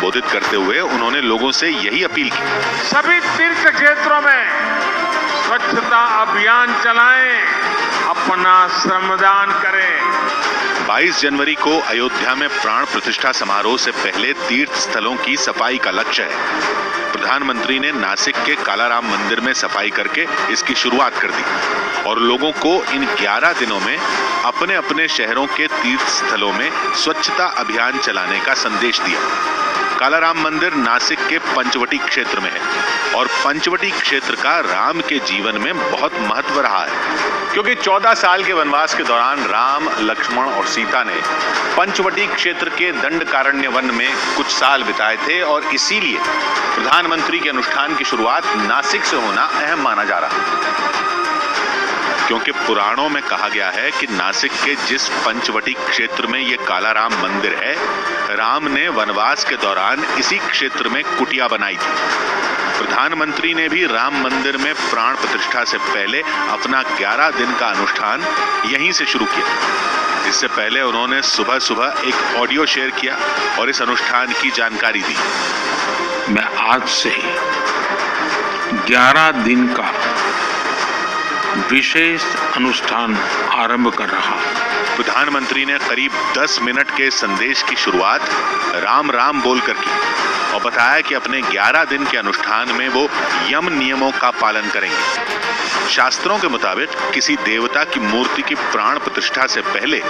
संबोधित करते हुए उन्होंने लोगों से यही अपील की। सभी तीर्थ क्षेत्रों में स्वच्छता अभियान चलाएं, अपना श्रमदान करें। 22 जनवरी को अयोध्या में प्राण प्रतिष्ठा समारोह से पहले तीर्थ स्थलों की सफाई का लक्ष्य है। प्रधानमंत्री ने नासिक के कालाराम मंदिर में सफाई करके इसकी शुरुआत कर दी और लोगों को इन 11 दिनों में अपने अपने शहरों के तीर्थ स्थलों में स्वच्छता अभियान चलाने का संदेश दिया। कालाराम मंदिर नासिक के पंचवटी क्षेत्र में है और पंचवटी क्षेत्र का राम के जीवन में बहुत महत्व रहा है, क्योंकि 14 साल के वनवास के दौरान राम, लक्ष्मण और सीता ने पंचवटी क्षेत्र के दंडकारण्य वन में कुछ साल बिताए थे और इसीलिए प्रधानमंत्री के अनुष्ठान की शुरुआत नासिक से होना अहम माना जा रहा है। क्योंकि पुराणों में कहा गया है कि नासिक के जिस पंचवटी क्षेत्र में ये कालाराम मंदिर है, राम ने वनवास के दौरान इसी क्षेत्र में कुटिया बनाई थी। प्रधानमंत्री ने भी राम मंदिर में प्राण प्रतिष्ठा से पहले अपना 11 दिन का अनुष्ठान यहीं से शुरू किया। इससे पहले उन्होंने सुबह सुबह एक ऑडियो शेयर किया और इस अनुष्ठान की जानकारी दी। मैं आज से 11 दिन का विशेष अनुष्ठान आरंभ कर रहा हूं। प्रधानमंत्री ने करीब 10 मिनट के संदेश की शुरुआत राम राम बोलकर की और बताया कि अपने 11 दिन के अनुष्ठान में वो यम नियमों का पालन करेंगे। शास्त्रों के मुताबिक किसी देवता की मूर्ति की प्राण प्रतिष्ठा से पहले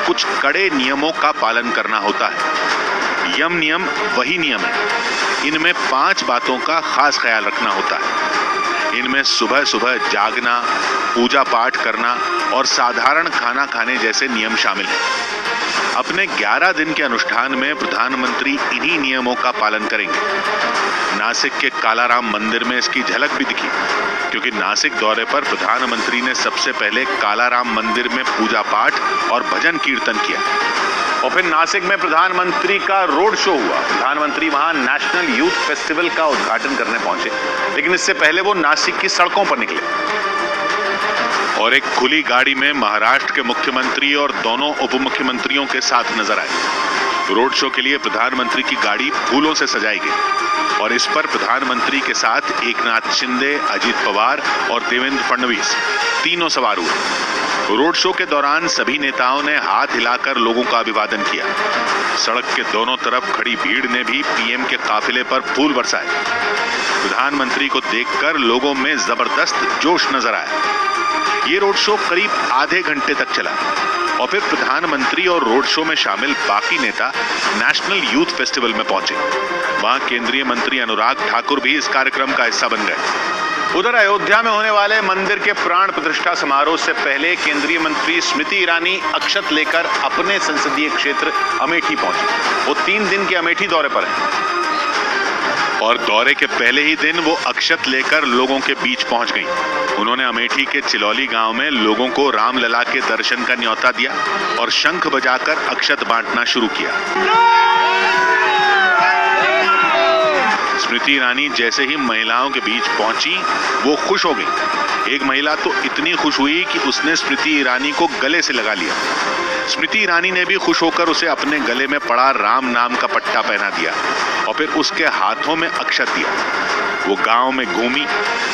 कुछ कड़े नियमों का पालन करना होता है। यम नियम वही नियम है। इनमें 5 बातों का खास ख्याल रखना होता है। इनमें सुबह सुबह जागना, पूजा पाठ करना और साधारण खाना खाने जैसे नियम शामिल हैं। अपने 11 दिन के अनुष्ठान में प्रधानमंत्री इन्हीं नियमों का पालन करेंगे। नासिक के कालाराम मंदिर में इसकी झलक भी दिखी, क्योंकि नासिक दौरे पर प्रधानमंत्री ने सबसे पहले कालाराम मंदिर में पूजा पाठ और भजन कीर्तन किया और फिर नासिक में प्रधानमंत्री का रोड शो हुआ। प्रधानमंत्री वहां नेशनल यूथ फेस्टिवल का उद्घाटन करने पहुंचे, लेकिन इससे पहले वो नासिक की सड़कों पर निकले और एक खुली गाड़ी में महाराष्ट्र के मुख्यमंत्री और दोनों उप मुख्यमंत्रियों के साथ नजर आए। रोड शो के लिए प्रधानमंत्री की गाड़ी फूलों से सजाई गई और इस पर प्रधानमंत्री के साथ एकनाथ शिंदे, अजित पवार और देवेंद्र फडणवीस तीनों सवार हुए। रोड शो के दौरान सभी नेताओं ने हाथ हिलाकर लोगों का अभिवादन किया। सड़क के दोनों तरफ खड़ी भीड़ ने भी पीएम के काफिले पर फूल बरसाए। प्रधानमंत्री को देखकर लोगों में जबरदस्त जोश नजर आया। ये रोड शो करीब आधे घंटे तक चला और फिर प्रधानमंत्री और रोड शो में शामिल बाकी नेता नेशनल यूथ फेस्टिवल में पहुंचे। वहां केंद्रीय मंत्री अनुराग ठाकुर भी इस कार्यक्रम का हिस्सा बन गए। उधर अयोध्या में होने वाले मंदिर के प्राण प्रतिष्ठा समारोह से पहले केंद्रीय मंत्री स्मृति ईरानी अक्षत लेकर अपने संसदीय क्षेत्र अमेठी पहुंची। वो 3 दिन के अमेठी दौरे पर हैं और दौरे के पहले ही दिन वो अक्षत लेकर लोगों के बीच पहुंच गई। उन्होंने अमेठी के चिलौली गांव में लोगों को रामलला के दर्शन का न्योता दिया और शंख बजाकर अक्षत बांटना शुरू किया। स्मृति ईरानी जैसे ही महिलाओं के बीच पहुंची, वो खुश हो गई। एक महिला तो इतनी खुश हुई कि उसने स्मृति ईरानी को गले से लगा लिया। स्मृति ईरानी ने भी खुश होकर उसे अपने गले में पड़ा राम नाम का पट्टा पहना दिया और फिर उसके हाथों में अक्षत दिया। वो गांव में घूमी।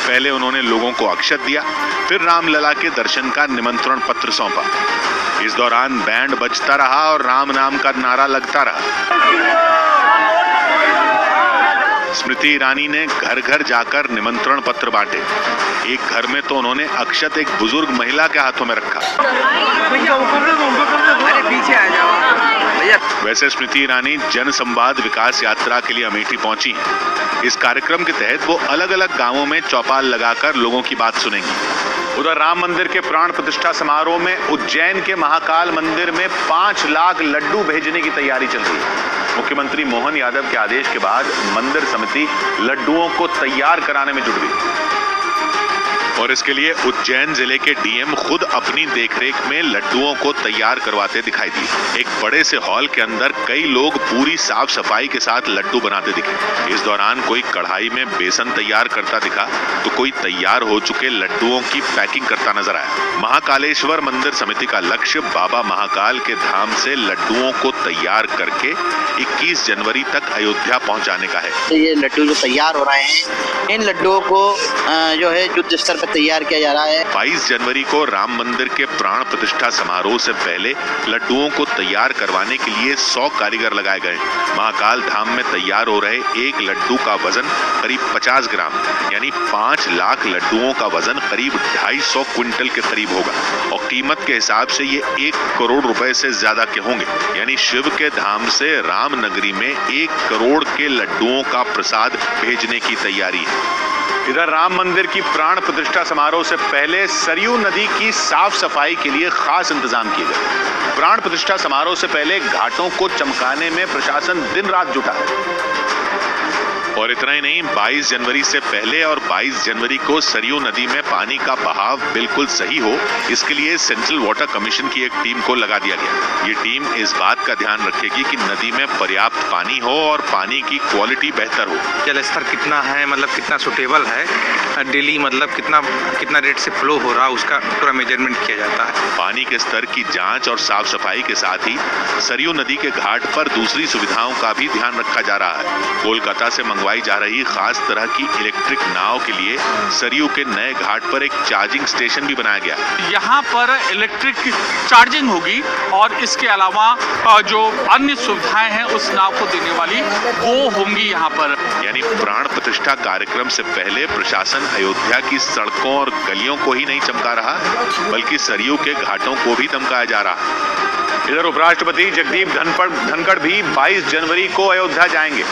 पहले उन्होंने लोगों को अक्षत दिया, फिर रामलला के दर्शन का निमंत्रण पत्र सौंपा। इस दौरान बैंड बजता रहा और राम नाम का नारा लगता रहा। स्मृति ईरानी ने घर घर जाकर निमंत्रण पत्र बांटे। एक घर में तो उन्होंने अक्षत एक बुजुर्ग महिला के हाथों में रखा। पीछे आ जाओ। वैसे स्मृति ईरानी जन संवाद विकास यात्रा के लिए अमेठी पहुंची हैं। इस कार्यक्रम के तहत वो अलग अलग गांवों में चौपाल लगाकर लोगों की बात सुनेंगी। उधर राम मंदिर के प्राण प्रतिष्ठा समारोह में उज्जैन के महाकाल मंदिर में 5 लाख लड्डू भेजने की तैयारी चल रही है। मुख्यमंत्री मोहन यादव के आदेश के बाद मंदिर समिति लड्डुओं को तैयार कराने में जुट गई। और इसके लिए उज्जैन जिले के डीएम खुद अपनी देखरेख में लड्डुओं को तैयार करवाते दिखाई दिए। एक बड़े से हॉल के अंदर कई लोग पूरी साफ सफाई के साथ लड्डू बनाते दिखे। इस दौरान कोई कढ़ाई में बेसन तैयार करता दिखा तो कोई तैयार हो चुके लड्डुओं की पैकिंग करता नजर आया। महाकालेश्वर मंदिर समिति का लक्ष्य बाबा महाकाल के धाम से लड्डुओं को तैयार करके 21 जनवरी तक अयोध्या पहुंचाने का है। ये लड्डू जो तैयार हो रहे हैं, इन लड्डुओं को जो है युद्ध स्तर पर तैयार किया जा रहा है। 22 जनवरी को राम मंदिर के प्राण प्रतिष्ठा समारोह से पहले लड्डुओं को तैयार करवाने के लिए 100 कारीगर लगाए गए। महाकाल धाम में तैयार हो रहे एक लड्डू का वजन करीब 50 ग्राम यानी 5 लाख लड्डुओं का वजन करीब 250 क्विंटल के करीब होगा और कीमत के हिसाब से ये 1 करोड़ रुपए से ज्यादा के होंगे। यानी शिव के धाम से राम नगरी में 1 करोड़ के लड्डुओं का प्रसाद भेजने की तैयारी है। इधर राम मंदिर की प्राण प्रतिष्ठा समारोह से पहले सरयू नदी की साफ सफाई के लिए खास इंतजाम किए गए। प्राण प्रतिष्ठा समारोह से पहले घाटों को चमकाने में प्रशासन दिन रात जुटा है। और इतना ही नहीं, 22 जनवरी से पहले और 22 जनवरी को सरयू नदी में पानी का बहाव बिल्कुल सही हो, इसके लिए सेंट्रल वाटर कमीशन की एक टीम को लगा दिया गया। ये टीम इस बात का ध्यान रखेगी कि नदी में पर्याप्त पानी हो और पानी की क्वालिटी बेहतर हो। जल स्तर कितना है, मतलब कितना सुटेबल है, डेली मतलब कितना रेट से फ्लो हो रहा है, उसका पूरा मेजरमेंट किया जाता है। पानी के स्तर की जांच और साफ सफाई के साथ ही सरयू नदी के घाट पर दूसरी सुविधाओं का भी ध्यान रखा जा रहा है। कोलकाता से मंगवाई जा रही खास तरह की इलेक्ट्रिक नाव के लिए सरयू के नए घाट पर एक चार्जिंग स्टेशन भी बनाया गया। यहाँ पर इलेक्ट्रिक चार्जिंग होगी और इसके अलावा जो अन्य सुविधाएं हैं उस नाव को देने वाली वो होंगी यहाँ पर। यानी प्राण प्रतिष्ठा कार्यक्रम से पहले प्रशासन अयोध्या की सड़कों और गलियों को ही नहीं चमका रहा बल्कि सरयू के घाटों को भी चमकाया जा रहा है। इधर उपराष्ट्रपति जगदीप धनखड़ भी 22 जनवरी को अयोध्या जाएंगे।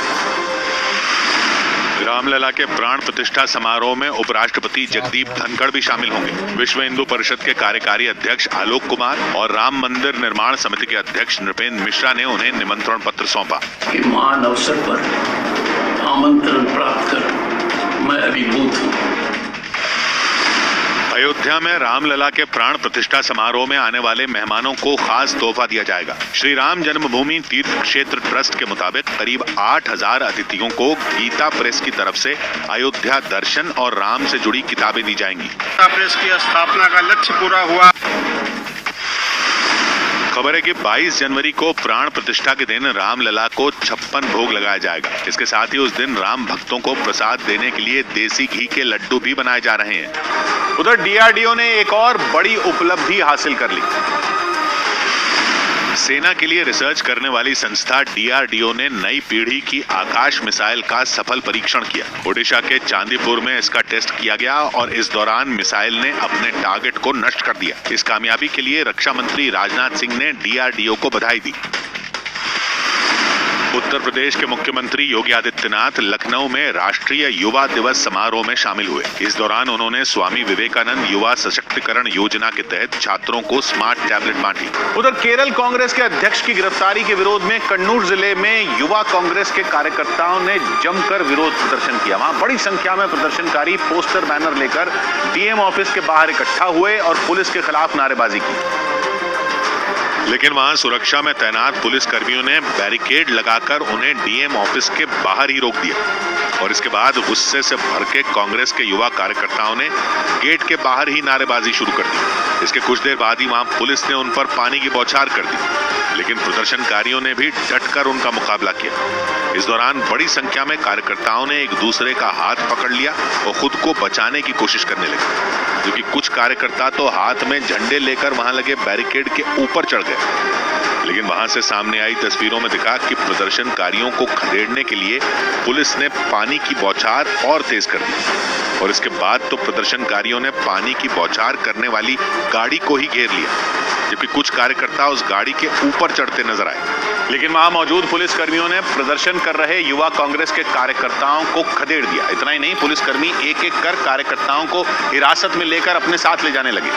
रामलला के प्राण प्रतिष्ठा समारोह में उपराष्ट्रपति जगदीप धनखड़ भी शामिल होंगे। विश्व हिंदू परिषद के कार्यकारी अध्यक्ष आलोक कुमार और राम मंदिर निर्माण समिति के अध्यक्ष नृपेंद्र मिश्रा ने उन्हें निमंत्रण पत्र सौंपा। महान अवसर पर आमंत्रण प्राप्त कर मैं अभिभूत हूँ। अयोध्या में रामलला के प्राण प्रतिष्ठा समारोह में आने वाले मेहमानों को खास तोहफा दिया जाएगा। श्री राम जन्मभूमि तीर्थ क्षेत्र ट्रस्ट के मुताबिक करीब 8000 अतिथियों को गीता प्रेस की तरफ से अयोध्या दर्शन और राम से जुड़ी किताबें दी जाएंगी। गीता प्रेस की स्थापना का लक्ष्य पूरा हुआ। खबर है कि 22 जनवरी को प्राण प्रतिष्ठा के दिन रामलला को 56 भोग लगाया जाएगा। इसके साथ ही उस दिन राम भक्तों को प्रसाद देने के लिए देसी घी के लड्डू भी बनाए जा रहे हैं। उधर डीआरडीओ ने एक और बड़ी उपलब्धि हासिल कर ली। सेना के लिए रिसर्च करने वाली संस्था डीआरडीओ ने नई पीढ़ी की आकाश मिसाइल का सफल परीक्षण किया। ओडिशा के चांदीपुर में इसका टेस्ट किया गया और इस दौरान मिसाइल ने अपने टारगेट को नष्ट कर दिया। इस कामयाबी के लिए रक्षा मंत्री राजनाथ सिंह ने डीआरडीओ को बधाई दी। उत्तर प्रदेश के मुख्यमंत्री योगी आदित्यनाथ लखनऊ में राष्ट्रीय युवा दिवस समारोह में शामिल हुए। इस दौरान उन्होंने स्वामी विवेकानंद युवा सशक्तिकरण योजना के तहत छात्रों को स्मार्ट टैबलेट बांटी। उधर केरल कांग्रेस के अध्यक्ष की गिरफ्तारी के विरोध में कन्नूर जिले में युवा कांग्रेस के कार्यकर्ताओं ने जमकर विरोध प्रदर्शन किया। वहां बड़ी संख्या में प्रदर्शनकारी पोस्टर बैनर लेकर डीएम ऑफिस के बाहर इकट्ठा हुए और पुलिस के खिलाफ नारेबाजी की। लेकिन वहां सुरक्षा में तैनात पुलिस कर्मियों ने बैरिकेड लगाकर उन्हें डीएम ऑफिस के बाहर ही रोक दिया और इसके बाद गुस्से से भर के कांग्रेस के युवा कार्यकर्ताओं ने गेट के बाहर ही नारेबाजी शुरू कर दी। इसके कुछ देर बाद ही वहां पुलिस ने उन पर पानी की बौछार कर दी, लेकिन प्रदर्शनकारियों ने भी डटकर उनका मुकाबला किया। इस दौरान बड़ी संख्या में कार्यकर्ताओं ने एक दूसरे का हाथ पकड़ लिया और खुद को बचाने की कोशिश करने लगे, क्योंकि कुछ कार्यकर्ता तो हाथ में झंडे लेकर वहां लगे बैरिकेड के ऊपर चढ़ गए। लेकिन वहां से सामने आई तस्वीरों में दिखा कि प्रदर्शनकारियों को खदेड़ने के लिए पुलिस ने पानी की बौछार और तेज कर दी और इसके बाद तो प्रदर्शनकारियों ने पानी की बौछार करने वाली गाड़ी को ही घेर लिया, जबकि कुछ कार्यकर्ता उस गाड़ी के ऊपर चढ़ते नजर आए। लेकिन वहां मौजूद पुलिस कर्मियों ने प्रदर्शन कर रहे युवा कांग्रेस के कार्यकर्ताओं को खदेड़ दिया। इतना ही नहीं, पुलिसकर्मी एक एक कर कार्यकर्ताओं को हिरासत में लेकर अपने साथ ले जाने लगे।